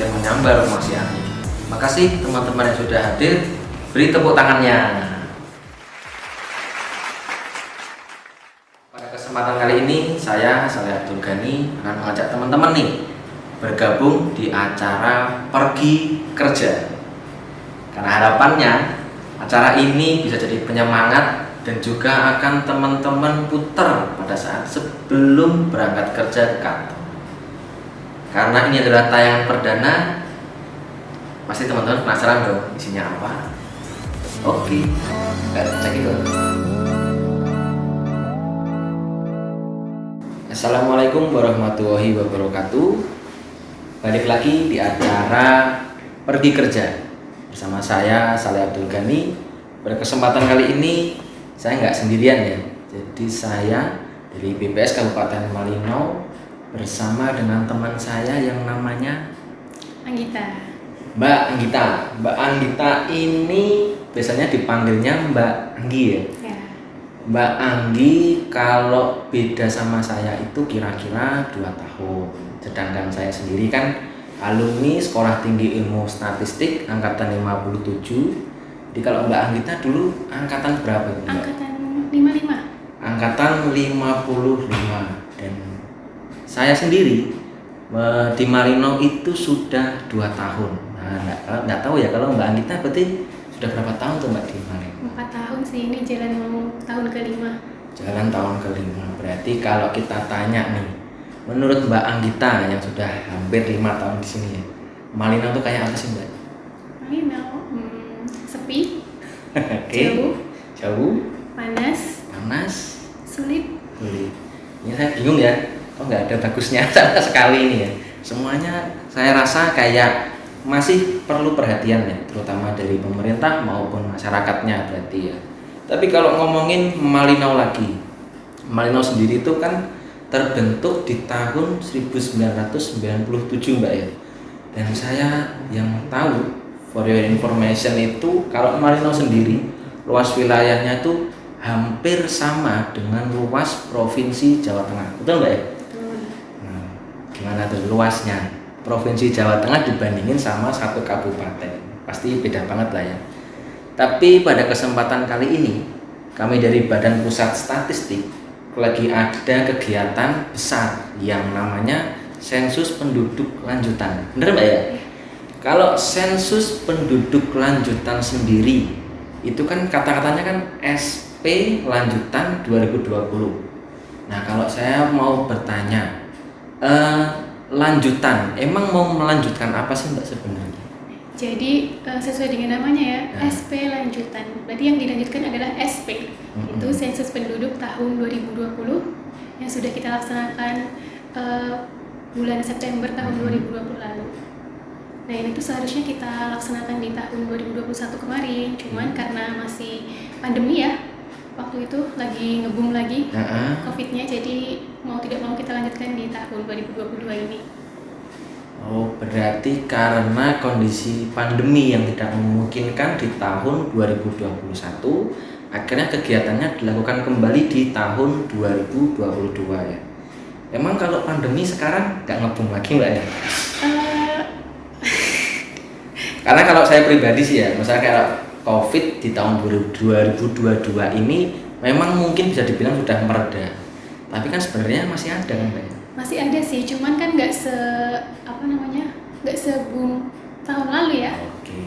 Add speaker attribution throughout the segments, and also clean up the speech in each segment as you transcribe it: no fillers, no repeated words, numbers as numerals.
Speaker 1: berhasil menyambar rumah si Ani. Makasih teman-teman yang sudah hadir, beri tepuk tangannya. Pada kesempatan kali ini saya Saleh Abdul Ghani akan mengajak teman-teman nih bergabung di acara Pergi Kerja. Karena harapannya acara ini bisa jadi penyemangat dan juga akan teman-teman putar pada saat sebelum berangkat kerja ke kantor. Karena ini adalah tayangan perdana, pasti teman-teman penasaran dong isinya apa. Oke, kita cek itu. Assalamualaikum warahmatullahi wabarakatuh. Balik lagi di acara Pergi Kerja bersama saya Saleh Abdul Ghani. Pada kesempatan kali ini saya nggak sendirian ya. Jadi saya dari BPS Kabupaten Malino bersama dengan teman saya yang namanya
Speaker 2: Anggita.
Speaker 1: Mbak Anggita. Mbak Anggita ini biasanya dipanggilnya Mbak Anggi ya. Mbak Anggi kalau beda sama saya itu kira-kira 2 tahun. Sedangkan saya sendiri kan alumni Sekolah Tinggi Ilmu Statistik angkatan 57. Jadi kalau Mbak Anggita dulu angkatan berapa itu, Mbak?
Speaker 2: Angkatan 55.
Speaker 1: Angkatan 55. Dan saya sendiri di Malino itu sudah 2 tahun. Nah, nggak tahu ya kalau Mbak Anggita berarti sudah berapa tahun tuh Mbak di Malino?
Speaker 2: 4 tahun sih, ini jalan mau tahun ke-5.
Speaker 1: Jalan tahun ke-5. Berarti kalau kita tanya nih, menurut Mbak Anggita yang sudah hampir 5 tahun di sini ya, Malino tuh kayak apa sih Mbak?
Speaker 2: Malino, sepi,
Speaker 1: Oke. Jauh, panas,
Speaker 2: sulit.
Speaker 1: Ini saya bingung ya, kok nggak ada bagusnya sama sekali ini ya. Semuanya saya rasa kayak masih perlu perhatian ya, terutama dari pemerintah maupun masyarakatnya berarti ya. Tapi kalau ngomongin Malino lagi, Malino sendiri itu kan terbentuk di tahun 1997 Mbak ya. Dan saya yang tahu, for your information itu kalau Malino sendiri luas wilayahnya itu hampir sama dengan luas provinsi Jawa Tengah, betul Mbak ya?
Speaker 2: Betul.
Speaker 1: Nah, gimana tuh luasnya Provinsi Jawa Tengah dibandingin sama satu kabupaten? Pasti beda banget lah ya. Tapi pada kesempatan kali ini kami dari Badan Pusat Statistik lagi ada kegiatan besar yang namanya sensus penduduk lanjutan. Bener Mbak ya? Kalau sensus penduduk lanjutan sendiri itu kan kata-katanya kan SP lanjutan 2020. Nah, kalau saya mau bertanya, lanjutan, emang mau melanjutkan apa sih Mbak sebenarnya?
Speaker 2: Jadi sesuai dengan namanya ya,
Speaker 1: Nah.
Speaker 2: SP lanjutan. Berarti yang dilanjutkan adalah SP. Itu sensus penduduk tahun 2020 yang sudah kita laksanakan bulan September tahun 2020 lalu. Nah, ini tuh seharusnya kita laksanakan di tahun 2021 kemarin, cuman karena masih pandemi ya, waktu itu lagi ngebum lagi COVID-nya, jadi mau tidak mau kita lanjutkan di tahun 2022 ini.
Speaker 1: Oh, berarti karena kondisi pandemi yang tidak memungkinkan di tahun 2021, akhirnya kegiatannya dilakukan kembali di tahun 2022 ya. Emang kalau pandemi sekarang nggak ngebum lagi Mbak ya? Karena kalau saya pribadi sih ya, misalnya kayak COVID di tahun 2022 ini memang mungkin bisa dibilang sudah mereda. Tapi kan sebenarnya masih ada kan Mbak?
Speaker 2: Masih ada sih, cuman kan nggak se-boom tahun lalu ya.
Speaker 1: Oke,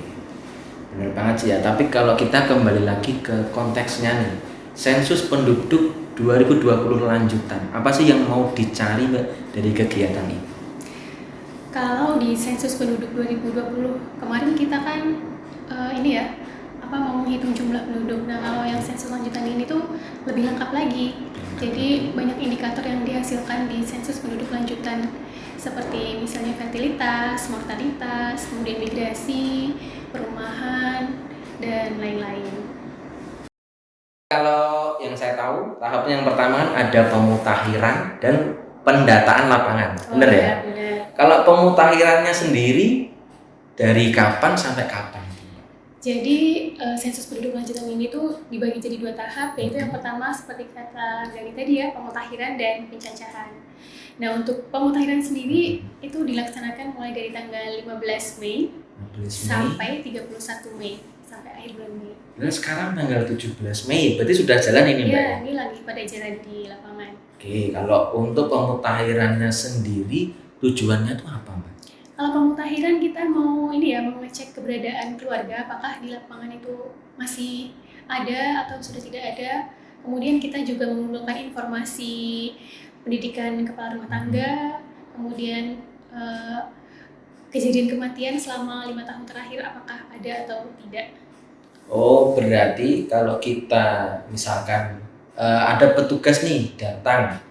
Speaker 1: benar banget sih ya. Tapi kalau kita kembali lagi ke konteksnya nih, sensus penduduk 2020 lanjutan, apa sih yang mau dicari Mbak dari kegiatan ini?
Speaker 2: Kalau di sensus penduduk 2020 kemarin kita kan mau menghitung jumlah penduduk. Nah, kalau yang sensus lanjutan ini tuh lebih lengkap lagi. Jadi banyak indikator yang dihasilkan di sensus penduduk lanjutan, seperti misalnya fertilitas, mortalitas, kemudian migrasi, perumahan, dan lain-lain.
Speaker 1: Kalau yang saya tahu, tahapnya yang pertama kan ada pemutakhiran dan pendataan lapangan, bener ya?
Speaker 2: Benar.
Speaker 1: Kalau pemutakhirannya sendiri dari kapan sampai kapan?
Speaker 2: Jadi sensus penduduk lanjutan ini tuh dibagi jadi 2 tahap, yaitu yang pertama seperti kata Gali tadi ya, pemutahiran dan pencacahan. Nah, untuk pemutahiran sendiri itu dilaksanakan mulai dari tanggal 15 Mei
Speaker 1: 15 Mei
Speaker 2: sampai 31 Mei, sampai akhir bulan Mei.
Speaker 1: Dan sekarang tanggal 17 Mei, berarti sudah jalan ini Mbak?
Speaker 2: Iya, ini lagi pada jalan di lapangan.
Speaker 1: Oke, kalau untuk pemutahirannya sendiri tujuannya itu apa Mbak?
Speaker 2: Kalau pemutahiran kita mau ini ya, mau ngecek keberadaan keluarga, apakah di lapangan itu masih ada atau sudah tidak ada. Kemudian kita juga mengumpulkan informasi pendidikan kepala rumah tangga, kemudian kejadian kematian selama 5 tahun terakhir apakah ada atau tidak.
Speaker 1: Oh, berarti kalau kita misalkan ada petugas nih datang,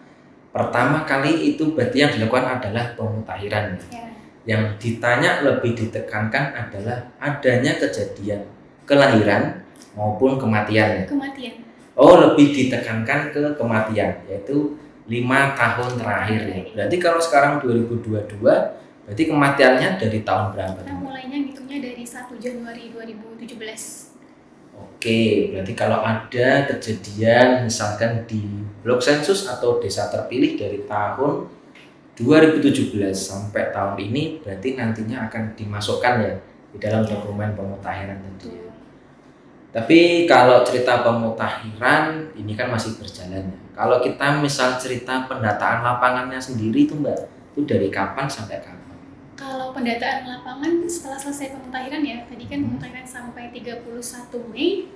Speaker 1: pertama kali itu berarti yang dilakukan adalah pemutahiran.
Speaker 2: Ya.
Speaker 1: Yang ditanya lebih ditekankan adalah adanya kejadian kelahiran maupun kematian.
Speaker 2: Kematian.
Speaker 1: Oh, lebih ditekankan ke kematian, yaitu 5 tahun terakhir ya. Berarti kalau sekarang 2022, berarti kematiannya dari tahun berapa?
Speaker 2: Kita mulainya ngitungnya dari 1 Januari 2017.
Speaker 1: Oke, berarti kalau ada kejadian misalkan di blok sensus atau desa terpilih dari tahun 2017 sampai tahun ini, berarti nantinya akan dimasukkan ya di dalam dokumen pemutahiran tadi. Tapi kalau cerita pemutahiran ini kan masih berjalan ya. Kalau kita misal cerita pendataan lapangannya sendiri itu Mbak, itu dari kapan sampai kapan?
Speaker 2: Kalau pendataan lapangan setelah selesai pemutahiran ya, tadi kan pemutahiran sampai 31 Mei,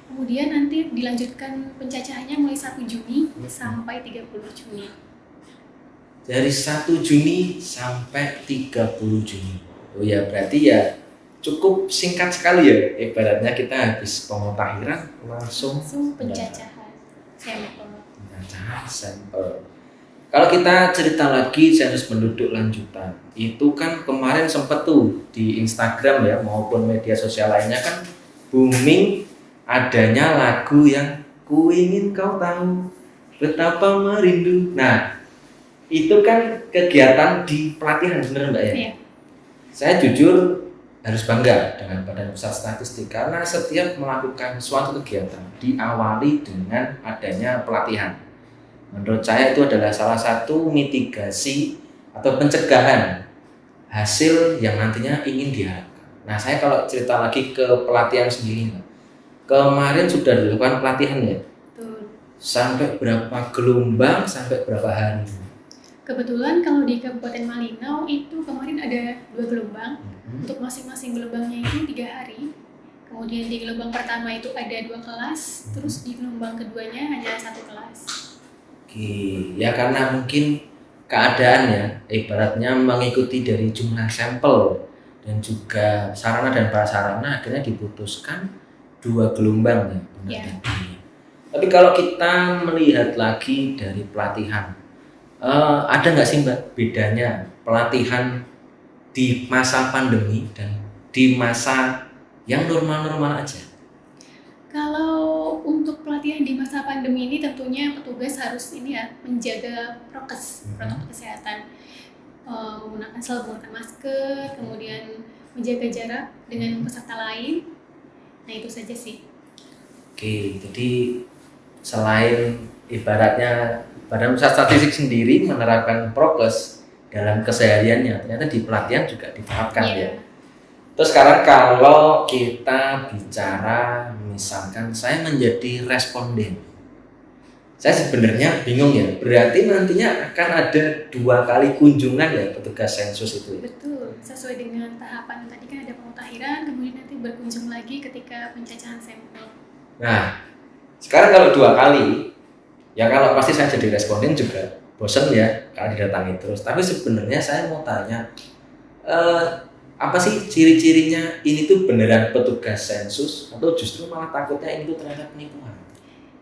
Speaker 2: kemudian nanti dilanjutkan pencacahannya mulai 1 Juni sampai 30 Juni.
Speaker 1: Dari 1 Juni sampai 30 Juni. Oh ya, berarti ya cukup singkat sekali ya. Ibaratnya kita habis pemutahiran langsung
Speaker 2: pencacahan sampel.
Speaker 1: Pencacahan sampel. Kalau kita cerita lagi sensus penduduk lanjutan, itu kan kemarin sempat tuh di Instagram ya maupun media sosial lainnya kan booming adanya lagu yang ku ingin kau tahu betapa merindu. Nah, itu kan kegiatan di pelatihan, bener Mbak ya?
Speaker 2: Iya.
Speaker 1: Saya jujur harus bangga dengan Badan Pusat Statistik karena setiap melakukan suatu kegiatan diawali dengan adanya pelatihan. Menurut saya itu adalah salah satu mitigasi atau pencegahan hasil yang nantinya ingin diharapkan. Nah, saya kalau cerita lagi ke pelatihan sendiri, kemarin sudah dilakukan pelatihan ya?
Speaker 2: Betul.
Speaker 1: Sampai berapa gelombang, sampai berapa hari?
Speaker 2: Kebetulan kalau di Kabupaten Malinau itu kemarin ada 2 gelombang. Untuk masing-masing gelombangnya itu 3 hari. Kemudian di gelombang pertama itu ada 2 kelas, terus di gelombang keduanya hanya 1 kelas.
Speaker 1: Oke, ya karena mungkin keadaan ya, ibaratnya mengikuti dari jumlah sampel dan juga sarana dan prasarana akhirnya diputuskan 2 gelombang ya, benar
Speaker 2: Ya.
Speaker 1: Tapi kalau kita melihat lagi dari pelatihan, ada nggak sih Mbak bedanya pelatihan di masa pandemi dan di masa yang normal-normal aja?
Speaker 2: Kalau untuk pelatihan di masa pandemi ini tentunya petugas harus ini ya menjaga prokes, protokol kesehatan, selalu menggunakan masker, kemudian menjaga jarak dengan peserta lain. Nah itu saja sih.
Speaker 1: Oke, jadi selain ibaratnya Badan Pusat Statistik sendiri menerapkan prokes dalam kesehariannya, ternyata di pelatihan juga diterapkan ya. Terus sekarang kalau kita bicara misalkan saya menjadi responden, saya sebenarnya bingung ya, berarti nantinya akan ada 2 kali kunjungan ya petugas sensus itu ya?
Speaker 2: Betul, sesuai dengan tahapan tadi kan ada pemutahiran, kemudian nanti berkunjung lagi ketika pencacahan sampel.
Speaker 1: Nah, sekarang kalau 2 kali, ya kalau pasti saya jadi responden juga bosen ya kalau didatangi terus. Tapi sebenarnya saya mau tanya, apa sih ciri-cirinya ini tuh beneran petugas sensus atau justru malah takutnya ini tuh ternyata penipuan?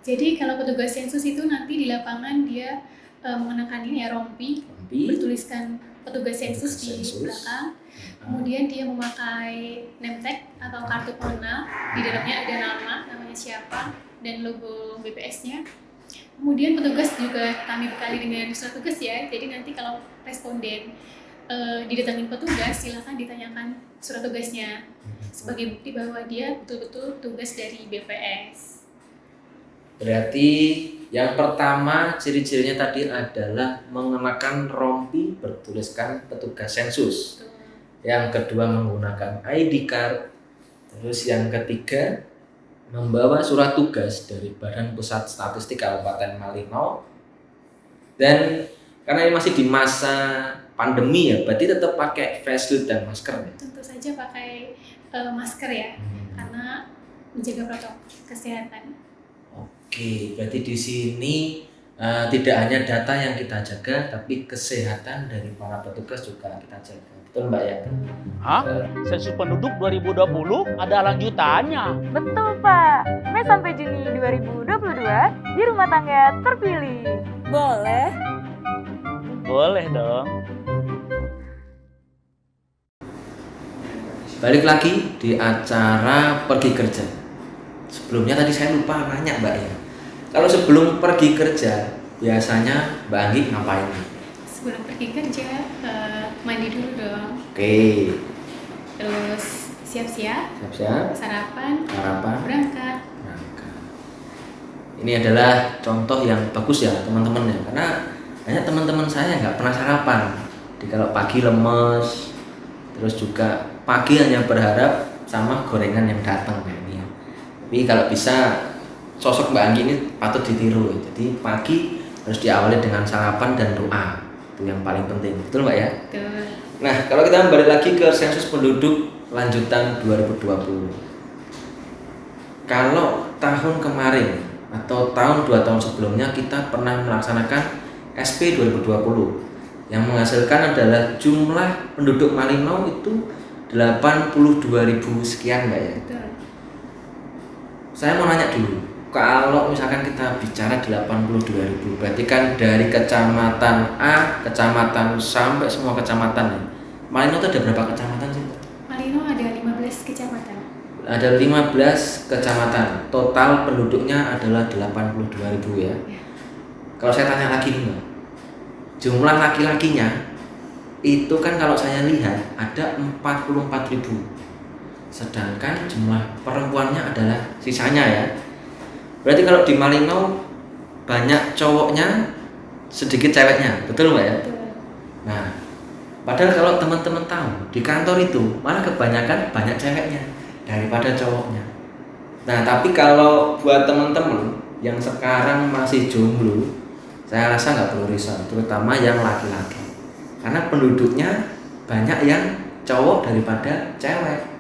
Speaker 2: Jadi kalau petugas sensus itu nanti di lapangan dia mengenakan ini ya rompi, bertuliskan petugas sensus di belakang. Kemudian dia memakai name tag atau kartu pengenal, di dalamnya ada namanya siapa dan logo BPS-nya. Kemudian petugas juga kami bekali dengan surat tugas ya, jadi nanti kalau responden didatangin petugas, silakan ditanyakan surat tugasnya sebagai bukti bahwa dia betul-betul tugas dari BPS.
Speaker 1: Berarti yang pertama ciri-cirinya tadi adalah mengenakan rompi bertuliskan petugas sensus.
Speaker 2: Betul.
Speaker 1: Yang kedua menggunakan ID card. Terus yang ketiga membawa surat tugas dari Badan Pusat Statistik Kabupaten Malino. Dan karena ini masih di masa pandemi ya, berarti tetap pakai face shield dan masker ya?
Speaker 2: Tentu saja pakai masker ya, karena menjaga protokol kesehatan.
Speaker 1: Oke, berarti di sini tidak hanya data yang kita jaga, tapi kesehatan dari para petugas juga kita jaga. Betul Mbak ya?
Speaker 3: Hah? Sensus penduduk 2020 ada lanjutannya.
Speaker 4: Betul Pak, Mei sampai Juni 2022 di rumah tangga terpilih. Boleh?
Speaker 3: Boleh dong.
Speaker 1: Balik lagi di acara pergi kerja. Sebelumnya tadi saya lupa nanya Mbak ya. Kalau sebelum pergi kerja, biasanya Mbak Anggi ngapain?
Speaker 2: Sebelum pergi kerja, mandi dulu dong.
Speaker 1: Oke,
Speaker 2: Terus siap-siap,
Speaker 1: siap-siap,
Speaker 2: sarapan,
Speaker 1: sarapan,
Speaker 2: berangkat.
Speaker 1: berangkat. Ini adalah contoh yang bagus ya teman-teman ya, karena banyak teman-teman saya nggak pernah sarapan. Jadi kalau pagi lemes, terus juga pagi hanya berharap sama gorengan yang datang ini. Tapi kalau bisa sosok Mbak Anggi ini patut ditiru. Jadi pagi harus diawali dengan sarapan dan doa. Itu yang paling penting. Betul Mbak ya?
Speaker 2: Betul.
Speaker 1: Nah, kalau kita balik lagi ke sensus penduduk lanjutan 2020. Kalau tahun kemarin atau tahun 2 tahun sebelumnya kita pernah melaksanakan SP 2020 yang menghasilkan adalah jumlah penduduk Malino itu 82.000 sekian Mbak ya.
Speaker 2: Betul.
Speaker 1: Saya mau nanya dulu, kalau misalkan kita bicara 82.000, berarti kan dari kecamatan A, kecamatan sampai semua kecamatan ya. Malino itu ada berapa kecamatan sih Mbak?
Speaker 2: Malino ada 15 kecamatan.
Speaker 1: Ada 15 kecamatan, total penduduknya adalah 82.000 ya. Kalau saya tanya lagi nih Mbak, jumlah laki-lakinya itu kan kalau saya lihat ada 44.000. Sedangkan jumlah perempuannya adalah sisanya ya. Berarti kalau di Malino banyak cowoknya, sedikit ceweknya, betul Mbak ya?
Speaker 2: Betul.
Speaker 1: Nah, padahal kalau teman-teman tahu di kantor itu malah kebanyakan banyak ceweknya daripada cowoknya. Nah, tapi kalau buat teman-teman yang sekarang masih jomblo, saya rasa nggak perlu risau, terutama yang laki-laki, karena penduduknya banyak yang cowok daripada cewek.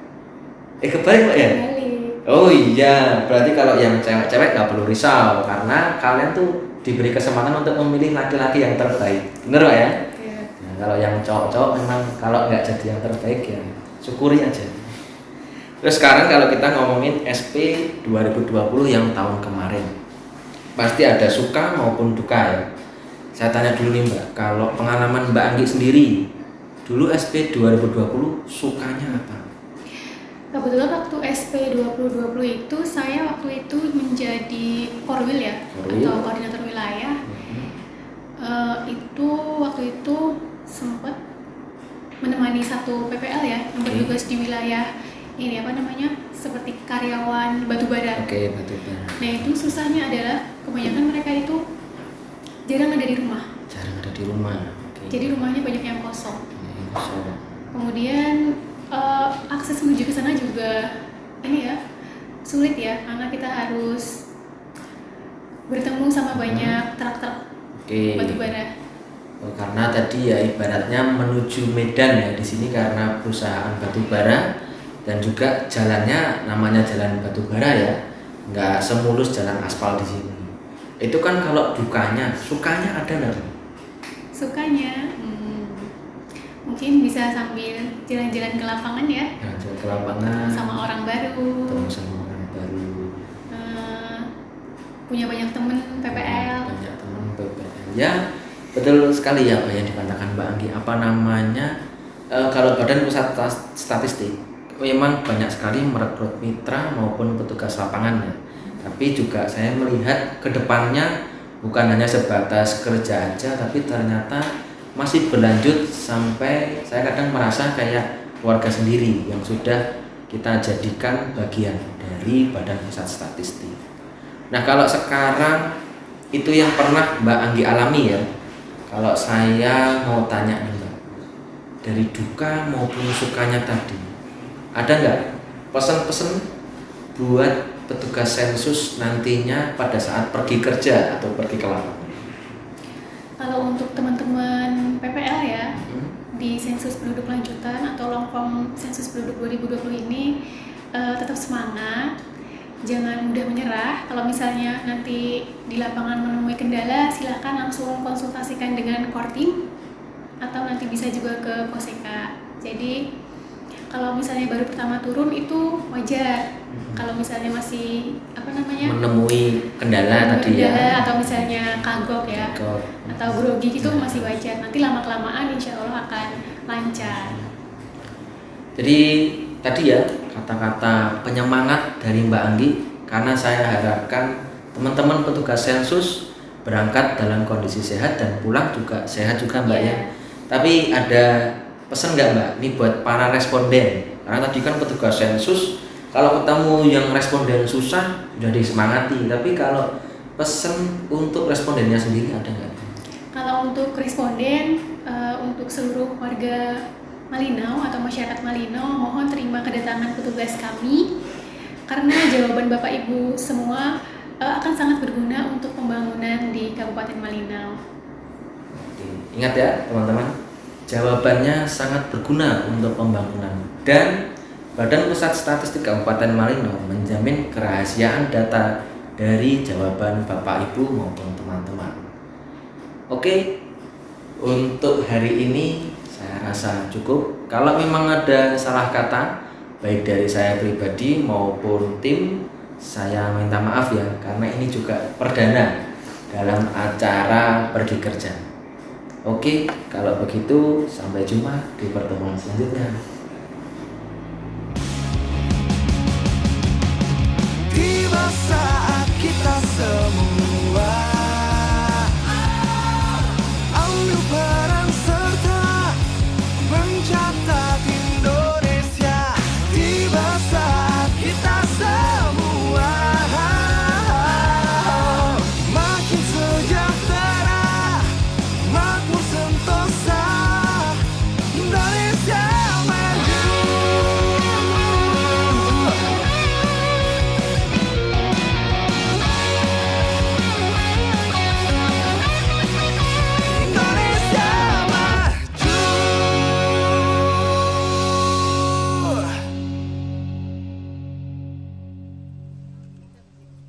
Speaker 1: Kebalik Mbak ya?
Speaker 2: Balik.
Speaker 1: Oh iya, berarti kalau yang cewek-cewek nggak perlu risau, karena kalian tuh diberi kesempatan untuk memilih laki-laki yang terbaik. Bener Mbak ya?
Speaker 2: Iya.
Speaker 1: Nah, kalau yang cowok-cowok memang kalau nggak jadi yang terbaik ya syukuri aja. Terus sekarang kalau kita ngomongin SP 2020 yang tahun kemarin, pasti ada suka maupun duka ya. Saya tanya dulu nih Mbak, kalau pengalaman Mbak Anggi sendiri, dulu SP 2020 sukanya apa?
Speaker 2: Kebetulan waktu SP 2020 itu saya waktu itu menjadi korwil ya,
Speaker 1: Korwil.
Speaker 2: atau koordinator wilayah. Itu waktu itu sempat menemani satu PPL ya yang bertugas di wilayah ini apa namanya seperti karyawan batubara.
Speaker 1: Oke, batubara.
Speaker 2: Nah itu susahnya adalah kebanyakan mereka itu jarang ada di rumah.
Speaker 1: Jarang ada di rumah. Oke.
Speaker 2: Jadi rumahnya banyak yang kosong.
Speaker 1: Kosong.
Speaker 2: Kemudian akses menuju ke sana juga ini ya sulit ya karena kita harus bertemu sama banyak truk-truk
Speaker 1: Oke.
Speaker 2: batubara.
Speaker 1: Oh, karena tadi ya ibaratnya menuju Medan ya di sini karena perusahaan batubara dan juga jalannya namanya jalan batubara ya, nggak semulus jalan aspal di sini. Itu kan kalau dukanya, sukanya ada nggak?
Speaker 2: Sukanya mungkin bisa sambil jalan-jalan ke lapangan ya,
Speaker 1: Nah, jalan ke lapangan
Speaker 2: sama orang baru,
Speaker 1: ketemu sama orang baru,
Speaker 2: punya banyak temen PPL.
Speaker 1: banyak teman PPL ya. Betul sekali ya Pak yang dikatakan Mbak Anggi. Apa namanya, kalau Badan Pusat Statistik memang banyak sekali merekrut mitra maupun petugas lapangan ya. Tapi juga saya melihat ke depannya bukan hanya sebatas kerja aja, tapi ternyata masih berlanjut sampai saya kadang merasa kayak keluarga sendiri yang sudah kita jadikan bagian dari Badan Pusat Statistik. Nah, kalau sekarang itu yang pernah Mbak Anggi alami ya. Kalau saya mau tanya nih Mbak, dari duka maupun sukanya tadi, ada nggak pesan-pesan buat petugas sensus nantinya pada saat pergi kerja atau pergi ke lapangan?
Speaker 2: Kalau untuk teman-teman PPL ya, di sensus penduduk lanjutan atau long form sensus penduduk 2020 ini tetap semangat, jangan mudah menyerah. Kalau misalnya nanti di lapangan menemui kendala, silahkan langsung konsultasikan dengan Kortim atau nanti bisa juga ke Koseka. Jadi kalau misalnya baru pertama turun itu wajar. Kalau misalnya masih
Speaker 1: menemui kendala tadi ya,
Speaker 2: atau misalnya kagok ya, atau grogi gitu masih wajar. Nanti lama-kelamaan insya Allah akan lancar.
Speaker 1: Jadi tadi ya kata-kata penyemangat dari Mbak Anggi, karena saya harapkan teman-teman petugas sensus berangkat dalam kondisi sehat dan pulang juga sehat juga Mbak ya. Tapi ada pesan nggak Mbak ini buat para responden? Karena tadi kan petugas sensus kalau ketemu yang responden susah udah disemangati, tapi kalau pesan untuk respondennya sendiri ada nggak?
Speaker 2: Kalau untuk responden, untuk seluruh warga Malinau atau masyarakat Malinau, mohon terima kedatangan petugas kami karena jawaban Bapak Ibu semua akan sangat berguna untuk pembangunan di Kabupaten Malinau.
Speaker 1: Ingat ya teman-teman, jawabannya sangat berguna untuk pembangunan, dan Badan Pusat Statistik Kabupaten Malinau menjamin kerahasiaan data dari jawaban Bapak Ibu maupun teman-teman. Oke, untuk hari ini saya rasa cukup. Kalau memang ada salah kata baik dari saya pribadi maupun tim, saya minta maaf ya, karena ini juga perdana dalam acara pergi kerja. Oke, kalau begitu sampai jumpa di pertemuan selanjutnya.